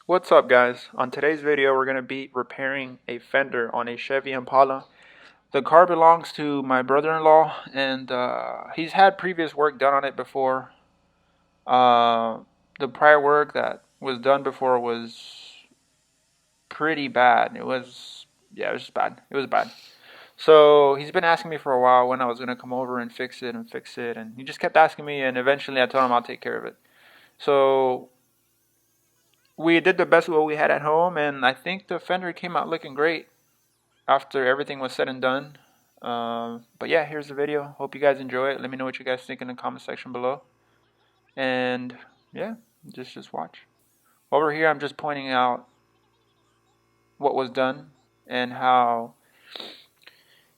What's up, guys? On today's video we're going to be repairing a fender on a Chevy Impala. The car belongs to my brother-in-law, and he's had previous work done on it before. The prior work that was done before was pretty bad. It was just bad. It was bad. So he's been asking me for a while when I was going to come over and fix it, and he just kept asking me, and eventually I told him I'll take care of it. So we did the best with what we had at home, and I think the fender came out looking great after everything was said and done. But yeah, here's the video. Hope you guys enjoy it. Let me know what you guys think in the comment section below. And yeah, just watch. Over here, I'm just pointing out what was done and how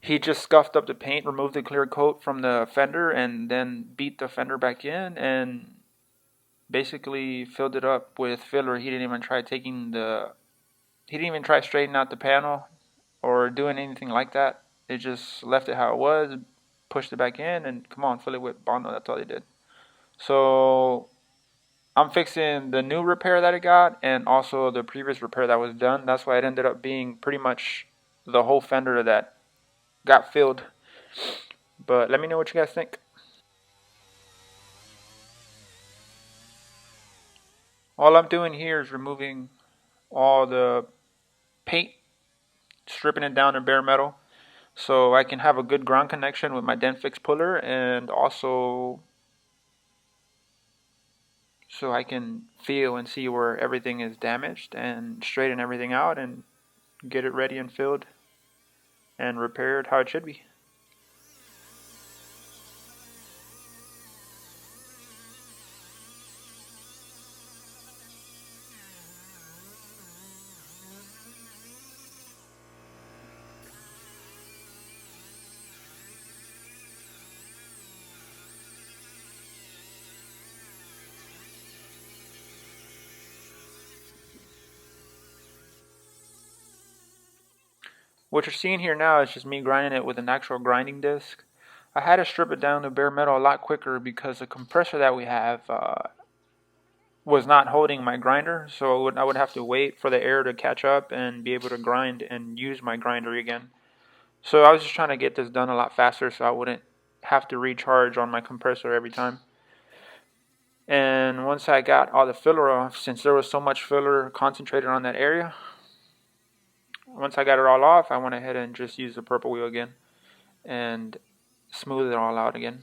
he just scuffed up the paint, removed the clear coat from the fender, and then beat the fender back in and basically filled it up with filler. He didn't even try straightening out the panel or doing anything like that. It just left it how it was, pushed it back in, and come on, fill it with Bondo. That's all they did. So I'm fixing the new repair that it got and also the previous repair that was done. That's why it ended up being pretty much the whole fender that got filled. But let me know what you guys think. All I'm doing here is removing all the paint, stripping it down to bare metal, so I can have a good ground connection with my dent fix puller, and also so I can feel and see where everything is damaged and straighten everything out and get it ready and filled and repaired how it should be. What you're seeing here now is just me grinding it with an actual grinding disc. I had to strip it down to bare metal a lot quicker because the compressor that we have was not holding my grinder, so I would have to wait for the air to catch up and be able to grind and use my grinder again. So I was just trying to get this done a lot faster so I wouldn't have to recharge on my compressor every time. And once I got all the filler off, since there was so much filler concentrated on that area, once I got it all off, I went ahead and just used the purple wheel again and smooth it all out again.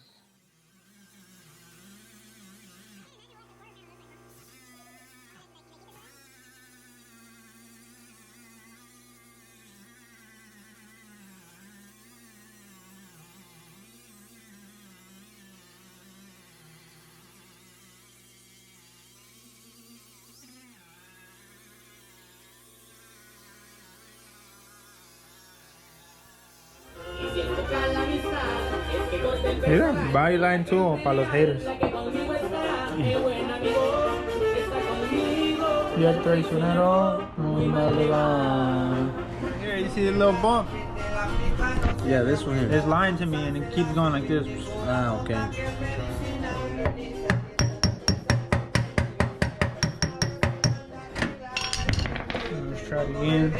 Mira, byline too para los haters. Y el traicionero no me va. Here, you see the little bump? Yeah, this one here. It's lying to me and it keeps going like this. Ah, okay. Let's try it again.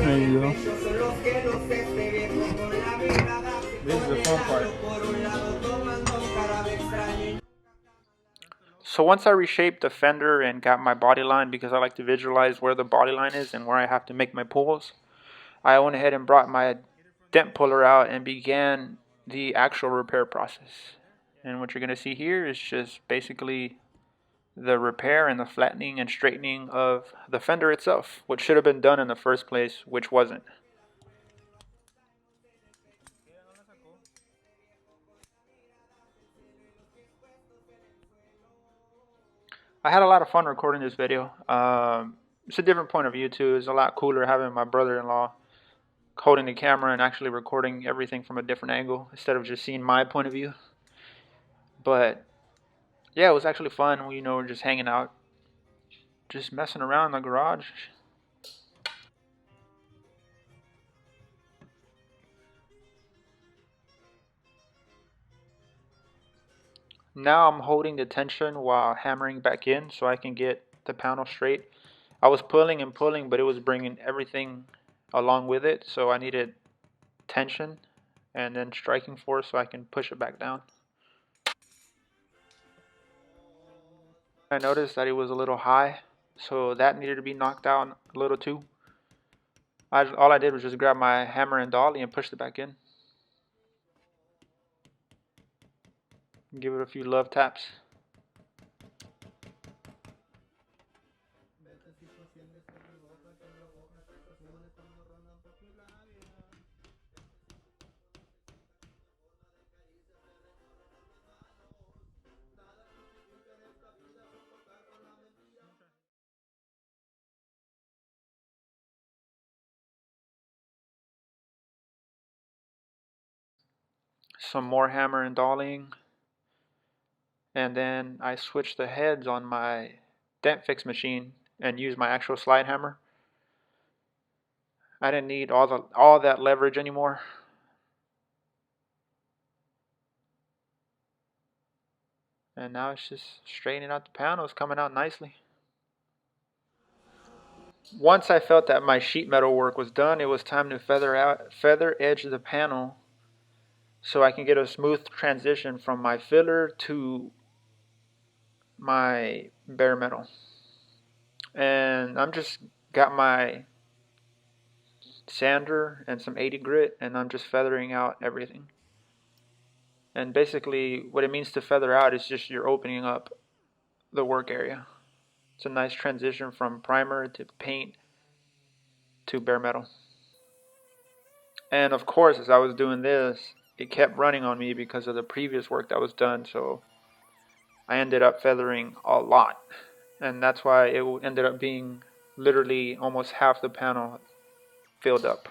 There you go. This is the fun part. So once I reshaped the fender and got my body line, because I like to visualize where the body line is and where I have to make my pulls, I went ahead and brought my dent puller out and began the actual repair process. And what you're going to see here is just basically the repair and the flattening and straightening of the fender itself, which should have been done in the first place, which wasn't. I had a lot of fun recording this video. It's a different point of view too. It's a lot cooler having my brother-in-law holding the camera and actually recording everything from a different angle instead of just seeing my point of view. But yeah, it was actually fun. We're just hanging out, just messing around in the garage. Now I'm holding the tension while hammering back in so I can get the panel straight. I was pulling and pulling, but it was bringing everything along with it, so I needed tension and then striking force so I can push it back down. I noticed that it was a little high, so that needed to be knocked out a little too. All I did was just grab my hammer and dolly and pushed it back in. Give it a few love taps. Some more hammer and dollying. And then I switched the heads on my dent fix machine and used my actual slide hammer. I didn't need all that leverage anymore. And now it's just straightening out the panel. It's coming out nicely. Once I felt that my sheet metal work was done, it was time to feather edge the panel so I can get a smooth transition from my filler to my bare metal. And I'm just got my sander and some 80 grit, and I'm just feathering out everything. And basically what it means to feather out is just you're opening up the work area. It's a nice transition from primer to paint to bare metal. And of course, as I was doing this, it kept running on me because of the previous work that was done, so I ended up feathering a lot. And that's why it ended up being literally almost half the panel filled up.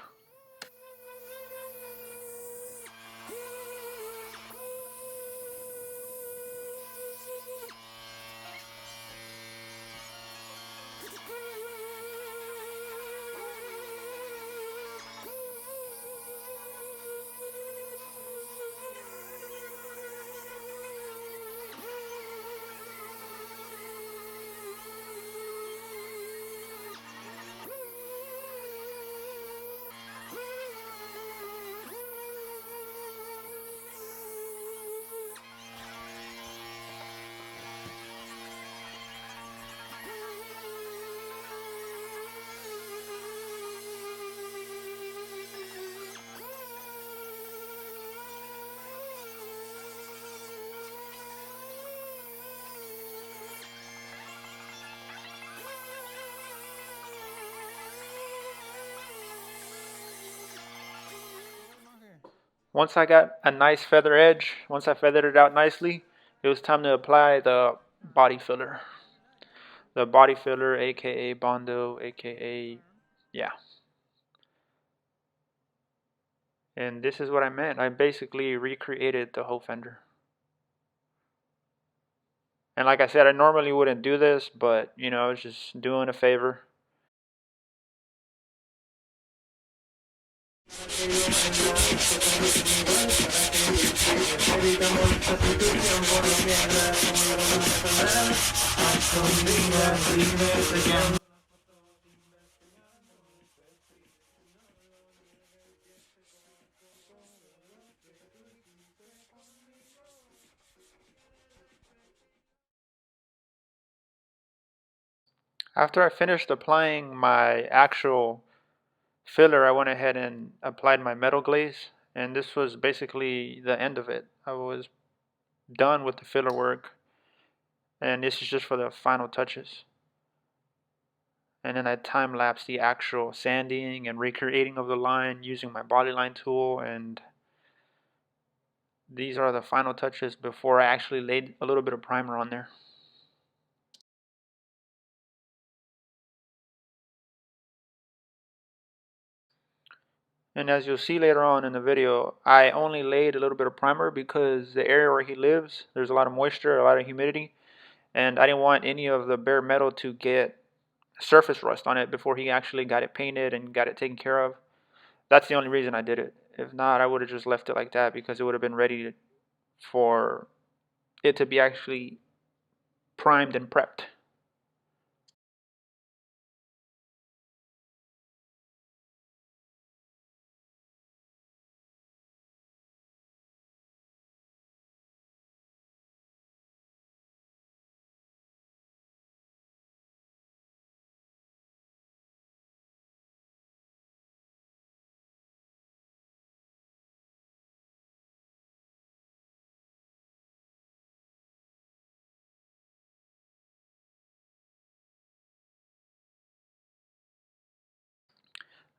Once I got a nice feather edge, once I feathered it out nicely, it was time to apply the body filler. The body filler, aka Bondo, aka, yeah. And this is what I meant. I basically recreated the whole fender. And like I said, I normally wouldn't do this, but you know, I was just doing a favor. After I finished applying my actual filler, I went ahead and applied my metal glaze, and this was basically the end of it. I was done with the filler work, and this is just for the final touches. And then I time lapsed the actual sanding and recreating of the line using my body line tool, and these are the final touches before I actually laid a little bit of primer on there. And as you'll see later on in the video, I only laid a little bit of primer because the area where he lives, there's a lot of moisture, a lot of humidity, and I didn't want any of the bare metal to get surface rust on it before he actually got it painted and got it taken care of. That's the only reason I did it. If not, I would have just left it like that because it would have been ready for it to be actually primed and prepped.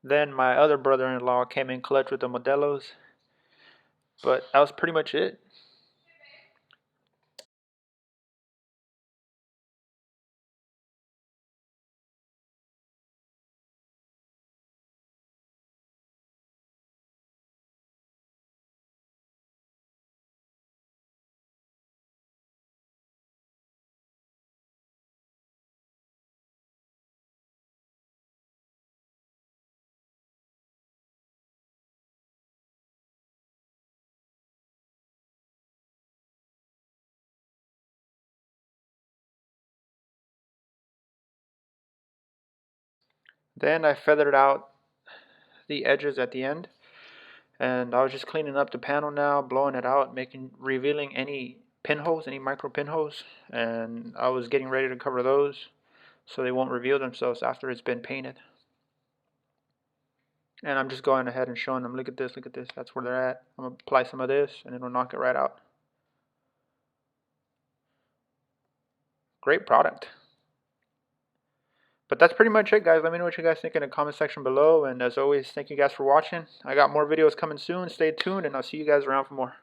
Then my other brother-in-law came in clutch with the Modelos, but that was pretty much it. Then I feathered out the edges at the end, and I was just cleaning up the panel now, blowing it out, revealing any pinholes, any micro pinholes, and I was getting ready to cover those so they won't reveal themselves after it's been painted. And I'm just going ahead and showing them, look at this, that's where they're at. I'm gonna apply some of this and it'll knock it right out. Great product. But that's pretty much it, guys. Let me know what you guys think in the comment section below. And as always, thank you guys for watching. I got more videos coming soon. Stay tuned, and I'll see you guys around for more.